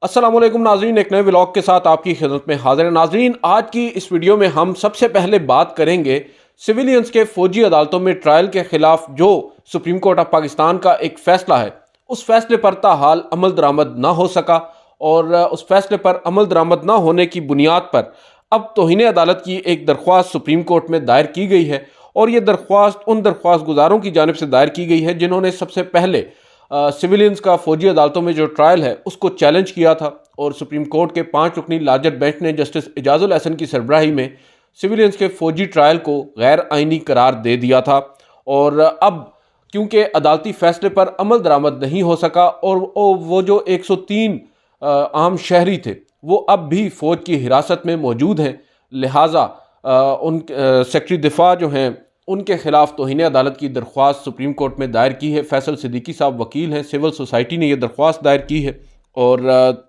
अस्सलाम वालेकुम नाजरीन, एक नए व्लॉग के साथ आपकी खिदमत में हाजिर है। नाजरीन, आज की इस वीडियो में हम सबसे पहले बात करेंगे सिविलियंस के फौजी अदालतों में ट्रायल के खिलाफ जो सुप्रीम कोर्ट ऑफ पाकिस्तान का एक फैसला है, उस फैसले पर ताहाल अमल दरामद ना हो सका और उस फैसले पर अमल दरामद ना होने की बुनियाद पर अब तौहीन अदालत की एक दरख्वास्त सुप्रीम कोर्ट में दायर की गई है। और ये दरख्वास्त उन दरख्वास्त गुजारों की जानिब से दायर की गई है जिन्होंने सबसे पहले सिविलियंस का फौजी अदालतों में जो ट्रायल है उसको चैलेंज किया था। और सुप्रीम कोर्ट के 5 रुकनी लार्जर बेंच ने जस्टिस एजाजुल एहसन की सरबराही में सिविलियंस के फौजी ट्रायल को गैर आइनी करार दे दिया था। और अब क्योंकि अदालती फैसले पर अमल दरामद नहीं हो सका और वो जो 103 आम शहरी थे वो अब भी फ़ौज की हिरासत में मौजूद हैं, लिहाजा उन सेक्रेटरी दिफा जो हैं उनके खिलाफ तौहीन अदालत की दरख्वास्त सुप्रीम कोर्ट में दायर की है। फैसल सिद्दीकी साहब वकील हैं, सिविल सोसाइटी ने यह दरख्वास्त दायर की है। और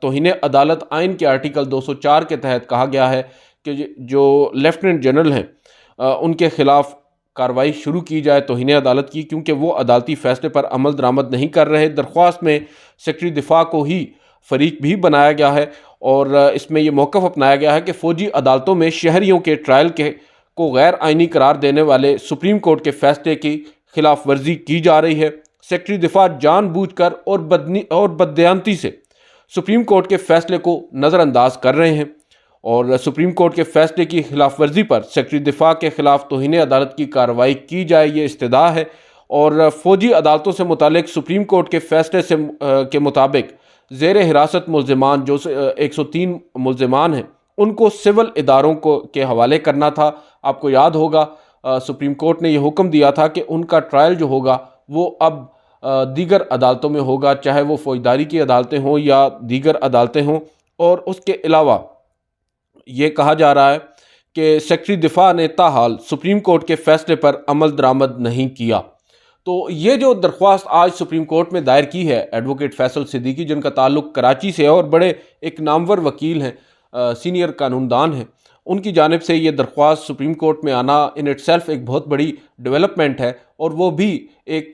तौहीन अदालत आइन के आर्टिकल 204 के तहत कहा गया है कि जो लेफ्टिनेंट जनरल हैं उनके खिलाफ कार्रवाई शुरू की जाए तौहीन अदालत की, क्योंकि वो अदालती फैसले पर अमल दरामद नहीं कर रहे। दरख्वास्त में सेक्रेटरी दिफा को ही फरीक भी बनाया गया है और इसमें यह मौक़िफ़ अपनाया गया है कि फ़ौजी अदालतों में शहरियों के ट्रायल के को गैर आइनी करार देने वाले सुप्रीम कोर्ट के फैसले की खिलाफ वर्जी की जा रही है। सेक्रेटरी दिफा जानबूझकर और बददियानती से सुप्रीम कोर्ट के फैसले को नज़रअंदाज कर रहे हैं और सुप्रीम कोर्ट के फैसले की खिलाफ वर्जी पर सेक्रेटरी दिफा के खिलाफ तौहीन अदालत की कार्रवाई की जाए, ये इस्तदा है। और फौजी अदालतों से मुतालिक सुप्रीम कोर्ट के फैसले से के मुताबिक ज़ेर हिरासत मुल्ज़िमान जो 103 मुल्ज़िमान हैं उनको सिविल इदारों को के हवाले करना था। आपको याद होगा सुप्रीम कोर्ट ने यह हुक्म दिया था कि उनका ट्रायल जो होगा वो अब दीगर अदालतों में होगा, चाहे वो फौजदारी की अदालतें हों या दीगर अदालतें हों। और उसके अलावा ये कहा जा रहा है कि सेक्रेटरी दिफा ने ताहाल सुप्रीम कोर्ट के फैसले पर अमल दरामद नहीं किया। तो ये जो दरख्वास्त आज सुप्रीम कोर्ट में दायर की है एडवोकेट फैसल सिद्दीकी, जिनका ताल्लुक कराची से है और बड़े एक नामवर वकील हैं, सीनियर कानूनदान हैं, उनकी जानिब से ये दरख्वास्त सुप्रीम कोर्ट में आना इन इटसेल्फ एक बहुत बड़ी डेवलपमेंट है। और वो भी एक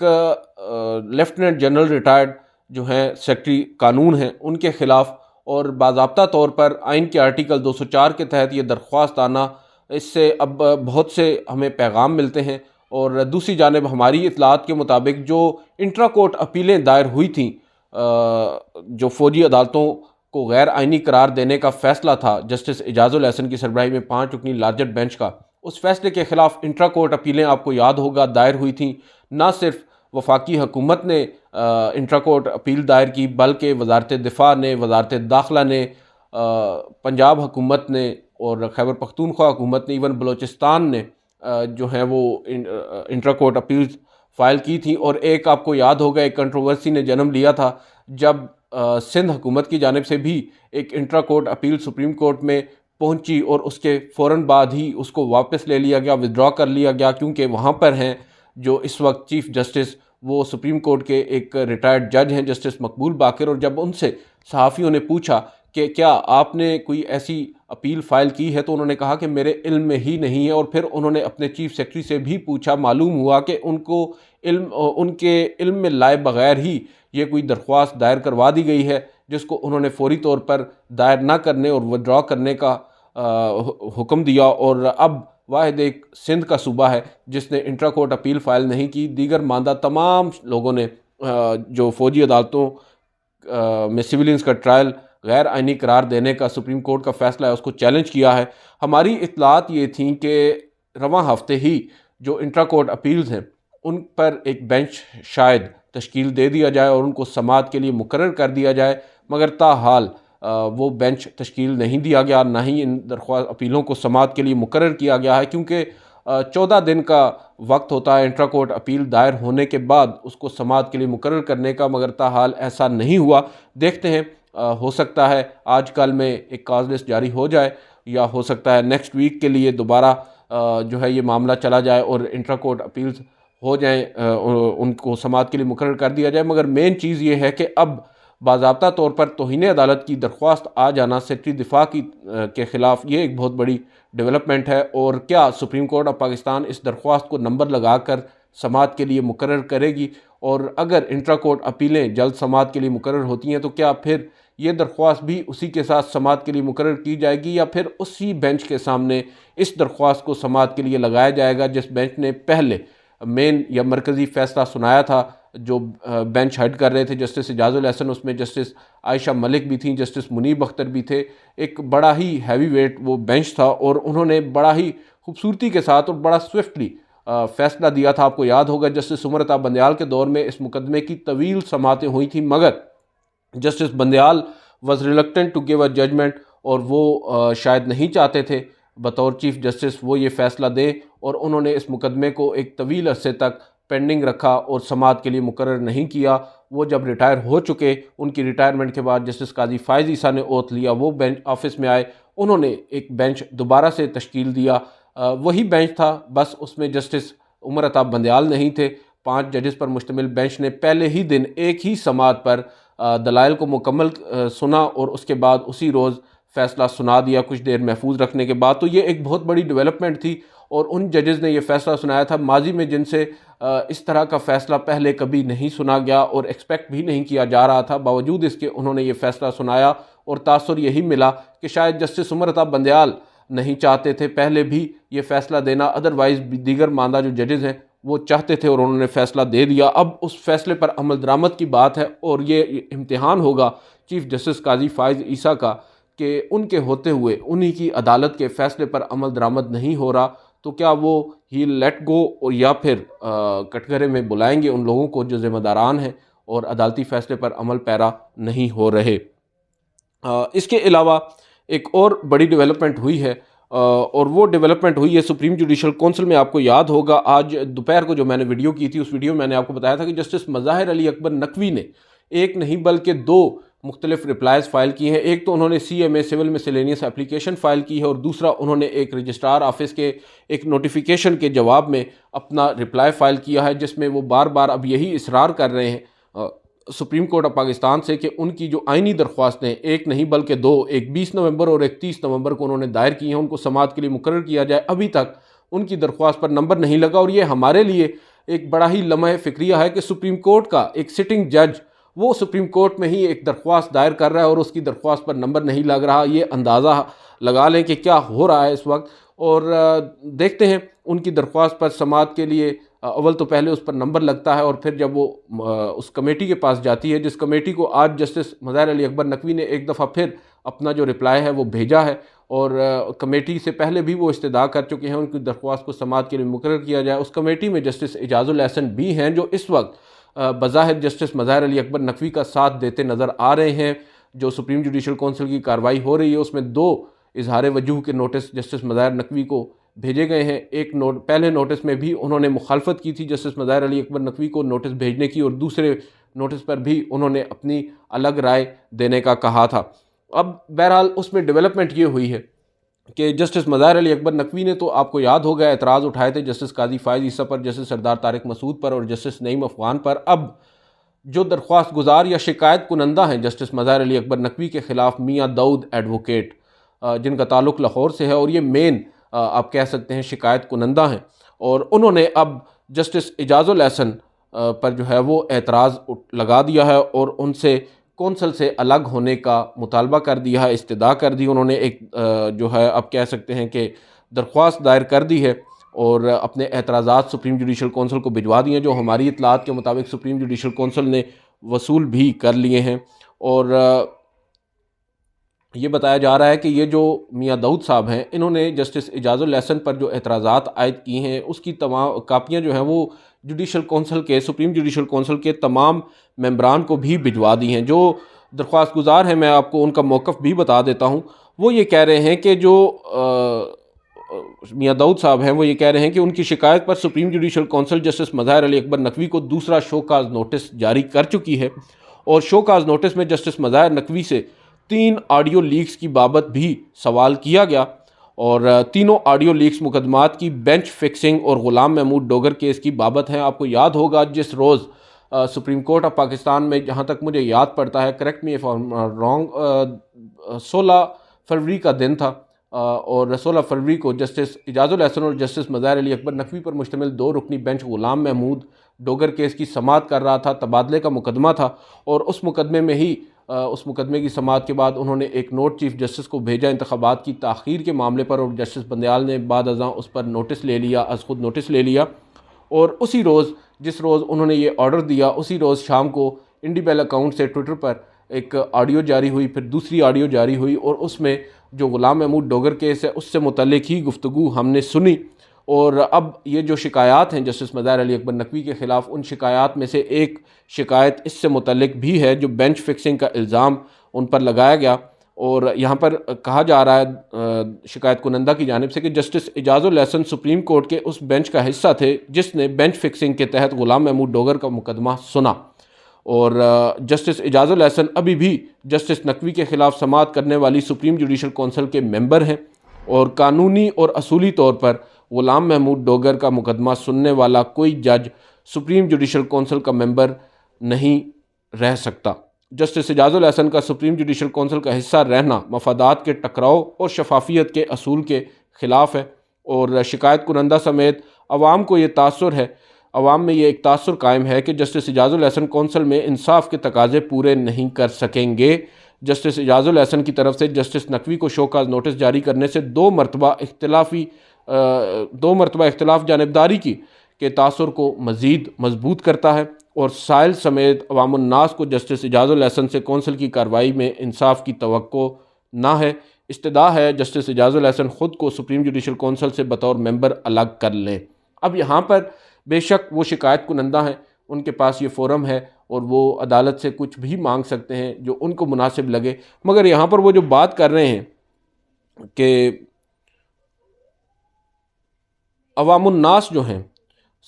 लेफ्टिनेंट जनरल रिटायर्ड जो हैं सेक्रेटरी कानून हैं उनके ख़िलाफ़। और बाज़ाब्ता तौर पर आइन के आर्टिकल 204 के तहत ये दरख्वास्त आना, इससे अब बहुत से हमें पैगाम मिलते हैं। और दूसरी जानिब हमारी इतलात के मुताबिक जो इंट्रा कोर्ट अपीलें दायर हुई थीं, जो फ़ौजी अदालतों को गैर आइनी करार देने का फ़ैसला था जस्टिस एजाजुल एहसन की सरबराही में 5 रुकनी लार्जर बेंच का, उस फैसले के ख़िलाफ़ इंट्रा कोर्ट अपीलें आपको याद होगा दायर हुई थी। ना सिर्फ वफाकी हुकूमत ने इंट्रा कोर्ट अपील दायर की, बल्कि वजारत दिफा ने, वजारत दाखिला ने, पंजाब हुकूमत ने और खैबर पख्तूनख्वा हुकूमत ने, इवन बलोचिस्तान ने जो है वो इंट्रा कोर्ट अपील फ़ाइल की थी। और एक आपको याद होगा एक कंट्रोवर्सी ने जन्म लिया था जब सिंध हुकूमत की जानिब से भी एक intra court appeal supreme court में पहुंची और उसके फ़ौरन बाद ही उसको वापस ले लिया गया, विदड्रॉ कर लिया गया, क्योंकि वहाँ पर हैं जो इस वक्त चीफ़ जस्टिस वो सुप्रीम कोर्ट के एक रिटायर्ड जज हैं जस्टिस मकबूल बाकर। और जब उनसे सहाफ़ियों ने पूछा कि क्या आपने कोई ऐसी अपील फ़ाइल की है, तो उन्होंने कहा कि मेरे इल्म में ही नहीं है। और फिर उन्होंने अपने चीफ सेक्रेटरी से भी पूछा, मालूम हुआ कि उनके इल्म में लाए बग़ैर ही ये कोई दरख्वास्त दायर करवा दी गई है, जिसको उन्होंने फौरी तौर पर दायर ना करने और विदड्रॉ करने का हुक्म दिया। और अब वाहिद एक सिंध का सूबा है जिसने इंट्रा कोर्ट अपील फ़ाइल नहीं की। दीगर मानदा तमाम लोगों ने जो फ़ौजी अदालतों में सिविलियंस का ट्रायल गैर आइनी करार देने का सुप्रीम कोर्ट का फ़ैसला है उसको चैलेंज किया है। हमारी इतलात ये थी कि रवां हफ्ते ही जो इंट्रा कोर्ट अपील्स हैं उन पर एक बेंच शायद तश्कील दे दिया जाए और उनको समाअत के लिए मुकर्रर कर दिया जाए, मगर ताहाल वो बेंच तश्कील नहीं दिया गया, ना ही इन दरख्वास्त अपीलों को समाअत के लिए मुकर्रर किया गया है, क्योंकि 14 दिन का वक्त होता है इंट्रा कोर्ट अपील दायर होने के बाद उसको समाअत के लिए मुकर्रर करने का, मगर ताहाल ऐसा नहीं हुआ। देखते हैं, हो सकता है आज कल में एक काज लिस्ट जारी हो जाए या हो सकता है नेक्स्ट वीक के लिए दोबारा जो है ये मामला चला जाए और इंट्रा कोर्ट अपील्स हो जाएं, उनको समाअत के लिए मुकर्रर कर दिया जाए। मगर मेन चीज़ ये है कि अब बाज़ाब्ता तौर पर तौहीन अदालत की दरख्वास्त आ जाना सेक्रेटरी दिफा के ख़िलाफ़ ये एक बहुत बड़ी डेवलपमेंट है। और क्या सुप्रीम कोर्ट ऑफ पाकिस्तान इस दरख्वास्त को नंबर लगा कर समाअत के लिए मुकर्रर करेगी और अगर इंट्रा कोर्ट अपीलें जल्द समाअत के लिए मुकर्रर होती हैं तो क्या फिर ये दरख्वास्त भी उसी के साथ समाअत के लिए मुकर्रर की जाएगी या फिर उसी बेंच के सामने इस दरख्वास्त को समाअत के लिए लगाया जाएगा जिस बेंच ने पहले मेन या मरकज़ी फ़ैसला सुनाया था। जो बेंच हेड कर रहे थे जस्टिस एजाजुल एहसन, उसमें जस्टिस आयशा मलिक भी थी, जस्टिस मुनीब अख्तर भी थे। एक बड़ा ही हैवी वेट वो बेंच था और उन्होंने बड़ा ही खूबसूरती के साथ और बड़ा स्विफ्टली फ़ैसला दिया था। आपको याद होगा जस्टिस उमर अता बंदयाल के दौर में इस मुकदमे की तवील समाअतें हुई थी, मगर justice Bandial was reluctant to give a judgement और वो शायद नहीं चाहते थे बतौर चीफ जस्टिस वो ये फ़ैसला दें, और उन्होंने इस मुकदमे को एक तवील अरसे तक पेंडिंग रखा और समाअत के लिए मुकर्रर नहीं किया। वो जब रिटायर हो चुके, उनकी रिटायरमेंट के बाद जस्टिस काजी फ़ायज़ ईसा ने ओथ लिया, वो बेंच ऑफिस में आए, उन्होंने एक बेंच दोबारा से तश्कील दिया। वही बेंच था, बस उसमें जस्टिस उमर अता बंदयाल नहीं थे। 5 जजेस पर मुश्तमिल बेंच ने पहले ही दिन एक ही समाअत पर दलाइल को मुकम्मल सुना और उसके बाद उसी रोज़ फ़ैसला सुना दिया कुछ देर महफूज रखने के बाद। तो ये एक बहुत बड़ी डेवलपमेंट थी और उन जजेस ने ये फ़ैसला सुनाया था माजी में जिनसे इस तरह का फ़ैसला पहले कभी नहीं सुना गया और एक्सपेक्ट भी नहीं किया जा रहा था। बावजूद इसके उन्होंने ये फ़ैसला सुनाया और तासुर यही मिला कि शायद जस्टिस उमर अता बंदयाल नहीं चाहते थे पहले भी ये फ़ैसला देना, अदरवाइज़ दीगर मानदा जो जजेस हैं वो चाहते थे और उन्होंने फ़ैसला दे दिया। अब उस फैसले पर अमल दरामद की बात है और ये इम्तिहान होगा चीफ़ जस्टिस काजी फ़ायज़ ईसा का कि उनके होते हुए उन्हीं की अदालत के फ़ैसले पर अमल दरामद नहीं हो रहा तो क्या वो ही लेट गो और या फिर कटघरे में बुलाएंगे उन लोगों को जो ज़िम्मेदारान हैं और अदालती फ़ैसले पर अमल पैरा नहीं हो रहे। इसके अलावा एक और बड़ी डेवलपमेंट हुई है और वो डेवलपमेंट हुई है सुप्रीम जुडिशल कौंसिल में। आपको याद होगा आज दोपहर को जो मैंने वीडियो की थी उस वीडियो में मैंने आपको बताया था कि जस्टिस मज़ाहिर अली अकबर नकवी ने एक नहीं बल्कि 2 मुख्तलिफ रिप्लाइज़ फ़ाइल किए हैं। एक तो उन्होंने CMA civil miscellaneous application file की है और दूसरा उन्होंने एक रजिस्ट्रार ऑफिस के एक नोटिफिकेशन के जवाब में अपना रिप्लाई फ़ाइल किया है जिसमें वो बार बार अब यही इसरार कर रहे हैं सुप्रीम कोर्ट ऑफ पाकिस्तान से कि उनकी जो आइनी दरख्वास्तें एक नहीं बल्कि 2, एक 20 नवंबर और एक 30 नवंबर को उन्होंने दायर की हैं, उनको समाअत के लिए मुकर्रर किया जाए। अभी तक उनकी दरख्वास्त पर नंबर नहीं लगा और ये हमारे लिए एक बड़ा ही लम्हा फ़िक्रिया है कि सुप्रीम कोर्ट का एक सिटिंग जज वो सुप्रीम कोर्ट में ही एक दरख्वास्त दायर कर रहा है और उसकी दरख्वास्त पर नंबर नहीं लग रहा। ये अंदाज़ा लगा लें कि क्या हो रहा है इस वक्त। और देखते हैं उनकी दरख्वास्त पर समाअत के लिए अव्वल तो पहले उस पर नंबर लगता है और फिर जब वो उस कमेटी के पास जाती है, जिस कमेटी को आज जस्टिस मज़ाहिर अली अकबर नकवी ने एक दफ़ा फिर अपना जो रिप्लाई है वो भेजा है और कमेटी से पहले भी वो इस्तदा कर चुके हैं उनकी दरख्वास्त को समाअत के लिए मुकर्रर किया जाए। उस कमेटी में जस्टिस एजाजुल एहसन भी हैं जो इस वक्त बज़ाहिर जस्टिस मज़ाहिर अली अकबर नकवी का साथ देते नज़र आ रहे हैं। जो सुप्रीम जुडिशल कौंसिल की कार्रवाई हो रही है उसमें 2 इजहार वजूह के नोटिस जस्टिस मज़ाहिर नकवी को भेजे गए हैं। एक पहले नोटिस में भी उन्होंने मुखालफत की थी जस्टिस मज़ाहिर अली अकबर नकवी को नोटिस भेजने की और दूसरे नोटिस पर भी उन्होंने अपनी अलग राय देने का कहा था। अब बहरहाल उसमें डेवलपमेंट ये हुई है कि जस्टिस मज़ाहिर अली अकबर नकवी ने तो आपको याद होगा एतराज़ उठाए थे जस्टिस काजी फ़ायज़ ईसा पर, जस्टिस सरदार तारिक मसूद पर और जस्टिस नईम अफ़गान पर। अब जो दरख्वास्त गुजार या शिकायत कुनंदा हैं जस्टिस मज़ाहिर अली अकबर नकवी के ख़िलाफ़ मियाँ दाऊद एडवोकेट जिनका ताल्लुक़ लाहौर से है और ये मेन आप कह सकते हैं शिकायत कुनंदा हैं और उन्होंने अब जस्टिस एजाजुल एहसन पर जो है वो एतराज़ लगा दिया है और उनसे कौंसल से अलग होने का मुतालबा कर दिया है, इस्तदा कर दी। उन्होंने एक जो है आप कह सकते हैं कि दरख्वास्त दायर कर दी है और अपने एतराज़ात सुप्रीम जुडिशल कौंसिल को भिजवा दिए हैं जो हमारी इत्तलात के मुताबिक सुप्रीम जुडिशल कौंसिल ने वसूल भी कर लिए हैं। और ये बताया जा रहा है कि ये जो मियाँ दाऊद साहब हैं इन्होंने जस्टिस एजाजुल एहसन पर जो एतराज़ात आयद की हैं उसकी तमाम कापियाँ जो हैं वो जुडिशल कौंसिल के सुप्रीम जुडिशल कौंसिल के तमाम मेंबरान को भी भिजवा दी हैं। जो दरख्वास्त गुजार हैं मैं आपको उनका मौक़िफ़ भी बता देता हूँ। वो ये कह रहे हैं कि जो मियाँ दाऊद साहब हैं वो ये कह रहे हैं कि उनकी शिकायत पर supreme judicial council justice Mazahir Ali Akbar Naqvi को दूसरा शोकाज़ नोटिस जारी कर चुकी है और शोकाज़ नोटिस में जस्टिस मज़ाहिर नकवी से 3 ऑडियो लीक्स की बाबत भी सवाल किया गया और तीनों ऑडियो लीक्स मुकदमात की बेंच फिक्सिंग और ग़ुलाम महमूद डोगर केस की बाबत हैं। आपको याद होगा जिस रोज़ सुप्रीम कोर्ट ऑफ पाकिस्तान में, जहाँ तक मुझे याद पड़ता है, correct me if I am wrong, 16 फरवरी का दिन था और 16 फरवरी को जस्टिस इजाज़ुल एहसन और जस्टिस मज़ाहिर अली अकबर नकवी पर मुश्तमिल 2 रुकनी बेंच ग़ुलाम महमूद डोगर केस की समाअत कर रहा था। तबादले का मुकदमा था और उस मुकदमे में ही उस मुकदमे की समाअत के बाद उन्होंने एक नोट चीफ जस्टिस को भेजा इंतखाबात की ताख़ीर के मामले पर, और जस्टिस बंदयाल ने बाद अज़ां उस पर नोटिस ले लिया, अज़ खुद नोटिस ले लिया। और उसी रोज़ जिस रोज़ उन्होंने ये ऑर्डर दिया, उसी रोज़ शाम को इंडी बेल अकाउंट से ट्विटर पर एक ऑडियो जारी हुई, फिर दूसरी ऑडियो जारी हुई, और उसमें जो ग़ुलाम महमूद डोगर केस है उससे मुतल्लिक़ ही गुफ्तगू हमने सुनी। और अब ये जो शिकायत हैं जस्टिस मज़ाहिर अली अकबर नकवी के ख़िलाफ़, उन शिकायत में से एक शिकायत इससे मुतल्लिक़ भी है जो बेंच फिक्सिंग का इल्ज़ाम उन पर लगाया गया। और यहाँ पर कहा जा रहा है शिकायत कुनंदा की जानिब से कि justice Ijazul Ehsan supreme court के उस बेंच का हिस्सा थे जिसने बेंच फिक्सिंग के तहत ग़ुलाम महमूद डोगर का मुकदमा सुना। और जस्टिस इजाज़ुल एहसन अभी भी जस्टिस नकवी के ख़िलाफ़ समाअत करने वाली सुप्रीम जुडिशल कौंसिल के मेंबर हैं, और कानूनी और असूली तौर पर ग़ुलाम महमूद डोगर का मुकदमा सुनने वाला कोई जज सुप्रीम जुडिशल कौंसिल का मेंबर नहीं रह सकता। जस्टिस इजाज़ुल एहसन का सुप्रीम जुडिशल कौंसिल का हिस्सा रहना मफादात के टकराव और शफाफियत के असूल के ख़िलाफ़ है। और शिकायत कुनंदा समेत अवाम को ये तासुर है, अवाम में ये एक तासुर कायम है कि जस्टिस इजाज़ुल एहसन कौंसिल में इंसाफ के तकाज़े पूरे नहीं कर सकेंगे। जस्टिस इजाज़ुल एहसन की तरफ से जस्टिस नकवी को शोकाज़ नोटिस जारी करने से दो मरतबा इख्तिलाफ़ जानिबदारी की के तासुर को मज़ीद मजबूत करता है, और साइल समेत अवामुन्नास को जस्टिस इजाज़ुल एहसन से कौंसिल की कार्रवाई में इंसाफ की तवक्को ना है। इस्तदा है जस्टिस इजाज़ुल एहसन ख़ुद को सुप्रीम जुडिशल कौंसिल से बतौर मेंबर अलग कर लें। अब यहाँ पर बेशक वो शिकायत कुनंदा हैं, उनके पास ये फ़ोरम है और वो अदालत से कुछ भी मांग सकते हैं जो उनको मुनासिब लगे, मगर यहाँ पर वो जो बात कर रहे हैं कि अवामुन्नास जो हैं,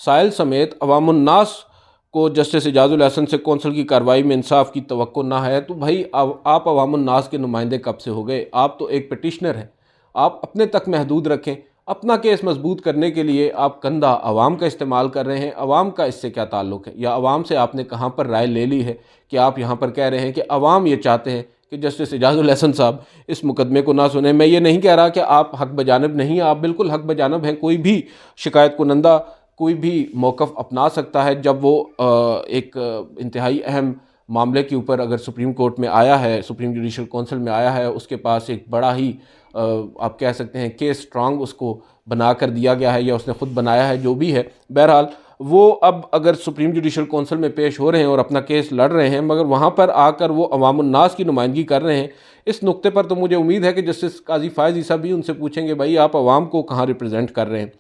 साइल समेत अवामुन्नास को जस्टिस इजाज़ुल एहसन से कौंसिल की कार्रवाई में इंसाफ की तवक्को ना है, तो भाई आप अवामुन्नास के नुमाइंदे कब से हो गए? आप तो एक पिटिशनर हैं, आप अपने तक महदूद रखें। अपना केस मजबूत करने के लिए आप कंधा अवाम का इस्तेमाल कर रहे हैं। अवाम का इससे क्या ताल्लुक़ है, या अवाम से आपने कहाँ पर राय ले ली है कि आप यहाँ पर कह रहे हैं कि अवाम ये चाहते हैं कि जस्टिस इजाज़ुल एहसन साहब इस मुकदमे को ना सुने। मैं ये नहीं कह रहा कि आप हक बजानब नहीं, आप बिल्कुल हक बजानब हैं। कोई भी शिकायत कुनंदा कोई भी मौक़िफ़ अपना सकता है जब वो एक इंतहाई अहम मामले के ऊपर अगर सुप्रीम कोर्ट में आया है, सुप्रीम जुडिशल कौंसिल में आया है, उसके पास एक बड़ा ही आप कह सकते हैं केस स्ट्रांग उसको बना कर दिया गया है, या उसने ख़ुद बनाया है, जो भी है। बहरहाल वो अब अगर सुप्रीम जुडिशल कौंसिल में पेश हो रहे हैं और अपना केस लड़ रहे हैं, मगर वहाँ पर आकर वो अवामुन्नास की नुमाइंदगी कर रहे हैं, इस नुक्ते पर तो मुझे उम्मीद है कि जस्टिस काजी फ़ायज़ ईसा भी उनसे पूछेंगे भाई आप अवाम को कहाँ रिप्रेजेंट कर रहे हैं।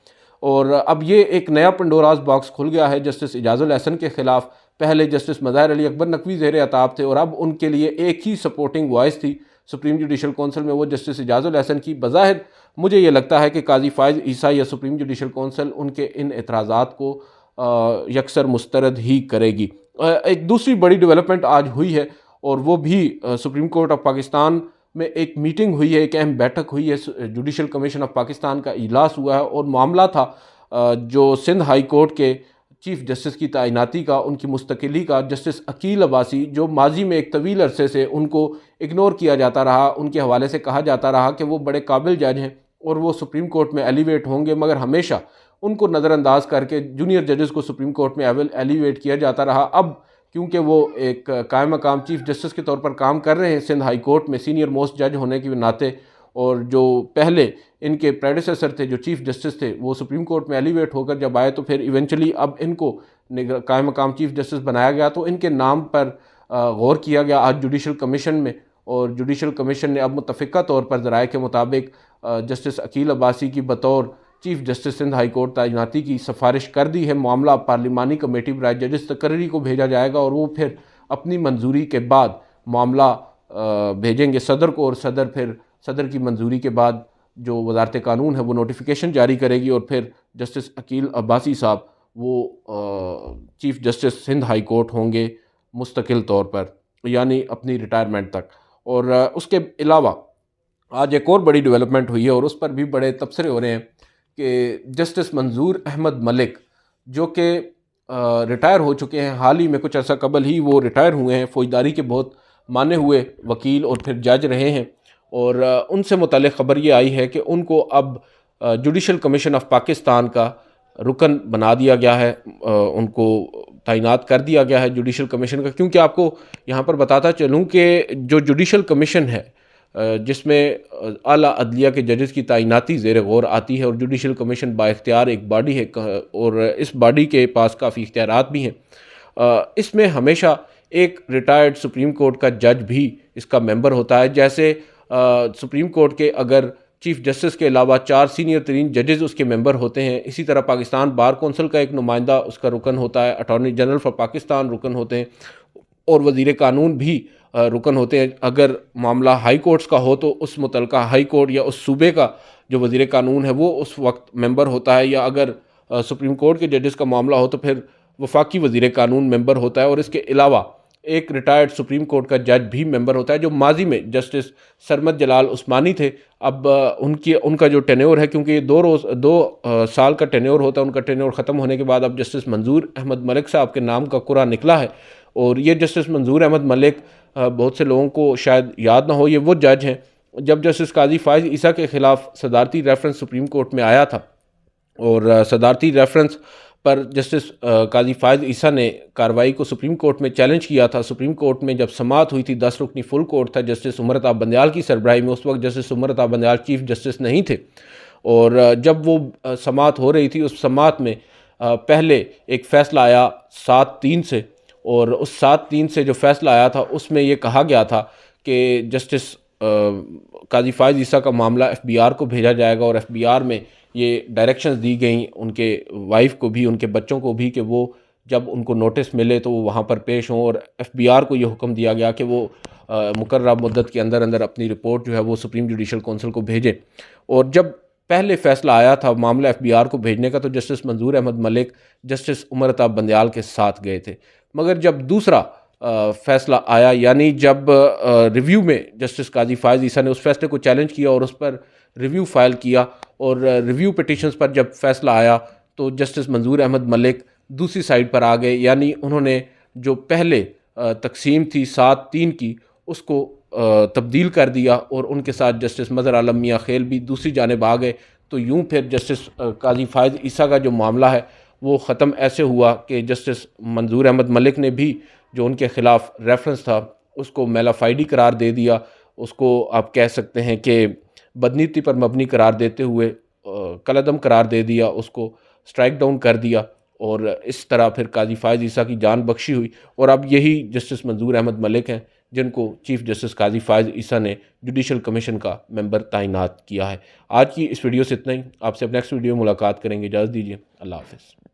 और अब ये एक नया पंडोरास बॉक्स खुल गया है जस्टिस इजाज़ुल एहसन के ख़िलाफ़। पहले जस्टिस मज़ाहिर अली अकबर नकवी ज़ेर अताब थे, और अब उनके लिए एक ही सपोर्टिंग वॉइस थी सुप्रीम जुडिशल कौंसिल में, वो जस्टिस इजाज़ुल एहसन की। बज़ाहिर मुझे ये लगता है कि काजी फ़ायज़ ईसा या सुप्रीम जुडिशल कौंसिल उनके इन एतराज़ात को यकसर मुस्तरद ही करेगी। एक दूसरी बड़ी डेवलपमेंट आज हुई है, और वो भी सुप्रीम कोर्ट ऑफ पाकिस्तान में एक मीटिंग हुई है, एक अहम बैठक हुई है, जुडिशल कमीशन ऑफ पाकिस्तान का इजलास हुआ है, और मामला था जो सिंध हाई कोर्ट के चीफ जस्टिस की तैनाती का, उनकी मुस्तकिली का। जस्टिस अकील अब्बासी जो माजी में एक तवील अरसे से उनको इग्नोर किया जाता रहा, उनके हवाले से कहा जाता रहा कि वो बड़े काबिल जज हैं और वो सुप्रीम कोर्ट में एलिवेट होंगे, मगर हमेशा उनको नज़रअंदाज करके जूनियर जजेस को सुप्रीम कोर्ट में एलिवेट किया जाता रहा। अब क्योंकि वो एक कायम मकाम चीफ जस्टिस के तौर पर काम कर रहे हैं सिंध हाई कोर्ट में सीनियर मोस्ट जज होने के नाते, और जो पहले इनके प्रेडिसेसर थे जो चीफ जस्टिस थे वो सुप्रीम कोर्ट में एलिवेट होकर जब आए, तो फिर इवेंचुअली अब इनको कायम मकाम चीफ जस्टिस बनाया गया, तो इनके नाम पर गौर किया गया आज जुडिशल कमीशन में। और जुडिशल कमीशन ने अब मुतफ़िका तौर पर ज़राए के मुताबिक जस्टिस अकील अब्बासी की बतौर chief justice Sindh high court तैनाती की सिफारिश कर दी है। मामला पार्लिमानी कमेटी बराए जजेस तकर्री को भेजा जाएगा, और वो फिर अपनी मंजूरी के बाद मामला भेजेंगे सदर को, और सदर फिर सदर की मंजूरी के बाद जो वज़ारत कानून है वो नोटिफिकेशन जारी करेगी, और फिर जस्टिस अकील अब्बासी साहब वो chief justice Sindh high court होंगे मुस्तकिल तौर पर, यानी अपनी रिटायरमेंट तक। और उसके अलावा आज एक और बड़ी डेवलपमेंट हुई है, और उस पर भी बड़े तबसरे हो रहे हैं कि जस्टिस मंजूर अहमद मलिक जो कि रिटायर हो चुके हैं, हाल ही में कुछ अर्सा कबल ही वो रिटायर हुए हैं, फौजदारी के बहुत माने हुए वकील और फिर जज रहे हैं, और उनसे मुताल्लिक़ ख़बर ये आई है कि उनको अब जुडिशल कमीशन ऑफ पाकिस्तान का रुकन बना दिया गया है, उनको तैनात कर दिया गया है जुडिशल कमीशन का। क्योंकि आपको यहाँ पर बताता चलूँ कि जो जुडिशल कमीशन है जिसमें आला अदलिया के जजेस की तैनाती ज़ेर गौर आती है, और जुडिशल कमीशन बाइख्तियार एक बॉडी है और इस बॉडी के पास काफ़ी इख्तियारात भी हैं। इसमें हमेशा एक रिटायर्ड सुप्रीम कोर्ट का जज भी इसका मेंबर होता है। जैसे सुप्रीम कोर्ट के अगर चीफ जस्टिस के अलावा 4 सीनियर तरीन जजेस उसके मेंबर होते हैं, इसी तरह पाकिस्तान बार कौंसिल का एक नुमाइंदा उसका रुकन होता है, अटॉर्नी जनरल फॉर पाकिस्तान रुकन होते हैं, और वज़ीर कानून भी रुकन होते हैं। अगर मामला हाई कोर्ट्स का हो तो उस मुतलका हाई कोर्ट या उस सूबे का जो वज़ीर कानून है वो उस वक्त मेंबर होता है, या अगर सुप्रीम कोर्ट के जजेस का मामला हो तो फिर वफाकी वज़ीर कानून मेंबर होता है। और इसके अलावा एक रिटायर्ड सुप्रीम कोर्ट का जज भी मेंबर होता है, जो माजी में जस्टिस सरमद जलाल उस्मानी थे। अब उनका जो टेन्योर है, क्योंकि ये 2 साल का टेन्योर होता है, उनका टेन्योर ख़त्म होने के बाद अब जस्टिस मंजूर अहमद मलिक साहब के नाम का कुरा निकला है। और ये जस्टिस मंजूर अहमद मलिक, बहुत से लोगों को शायद याद ना हो, ये वो जज हैं जब जस्टिस काजी फ़ाइज़ ईसा के ख़िलाफ़ सदारती रेफरेंस सुप्रीम कोर्ट में आया था, और सदारती रेफरेंस पर जस्टिस काजी फ़ाइज़ ईसा ने कार्रवाई को सुप्रीम कोर्ट में चैलेंज किया था। सुप्रीम कोर्ट में जब समाअत हुई थी, 10 रुकनी फुल कोर्ट था जस्टिस उमर अता बंदयाल की सरबराही में। उस वक्त justice Umar Ata Bandial chief justice नहीं थे, और जब वो समाअत हो रही थी, उस समाअत में पहले एक फ़ैसला आया 7-3 से, और उस 7-3 से जो फ़ैसला आया था उसमें ये कहा गया था कि जस्टिस काजी फ़ाइज़ ईसा का मामला FBR को भेजा जाएगा, और FBR में ये डायरेक्शंस दी गई उनके वाइफ को भी, उनके बच्चों को भी, कि वो जब उनको नोटिस मिले तो वो वहाँ पर पेश हों। और FBR को ये हुक्म दिया गया कि वो मुकर्ररा मुद्दत के अंदर अंदर अपनी रिपोर्ट जो है वो सुप्रीम जुडिशल कौंसिल को भेजें। और जब पहले फ़ैसला आया था मामला FBR को भेजने का, तो जस्टिस मंजूर अहमद मलिक जस्टिस उमर अता बंदयाल के साथ गए थे। मगर जब दूसरा फ़ैसला आया, यानी जब रिव्यू में जस्टिस काजी फ़ाइज़ ईसा ने उस फैसले को चैलेंज किया और उस पर रिव्यू फ़ाइल किया, और रिव्यू पिटिशंस पर जब फ़ैसला आया तो जस्टिस मंजूर अहमद मलिक दूसरी साइड पर आ गए। यानी उन्होंने जो पहले तकसीम थी 7-3 की, उसको तब्दील कर दिया, और उनके साथ जस्टिस मज़हर आलम मियाँ खेल भी दूसरी जानिब आ गए। तो यूँ फिर जस्टिस काजी फ़ाइज़ ईसा का जो मामला है वो ख़त्म ऐसे हुआ कि जस्टिस मंजूर अहमद मलिक ने भी जो उनके ख़िलाफ़ रेफरेंस था उसको मेलाफाइडी करार दे दिया। उसको आप कह सकते हैं कि बदनीति पर मबनी करार देते हुए कलअदम करार दे दिया, उसको स्ट्राइक डाउन कर दिया, और इस तरह फिर काजी फ़ाइज़ ईसा की जान बख्शी हुई। और अब यही जस्टिस मंजूर अहमद मलिक हैं जिनको चीफ जस्टिस काजी फ़ाइज़ ईसा ने जुडिशल कमीशन का मेंबर तैनात किया है। आज की इस वीडियो से इतना ही। आपसे अब नेक्स्ट वीडियो मुलाकात करेंगे। इजाज़त दीजिए। अल्लाह हाफ़िज़।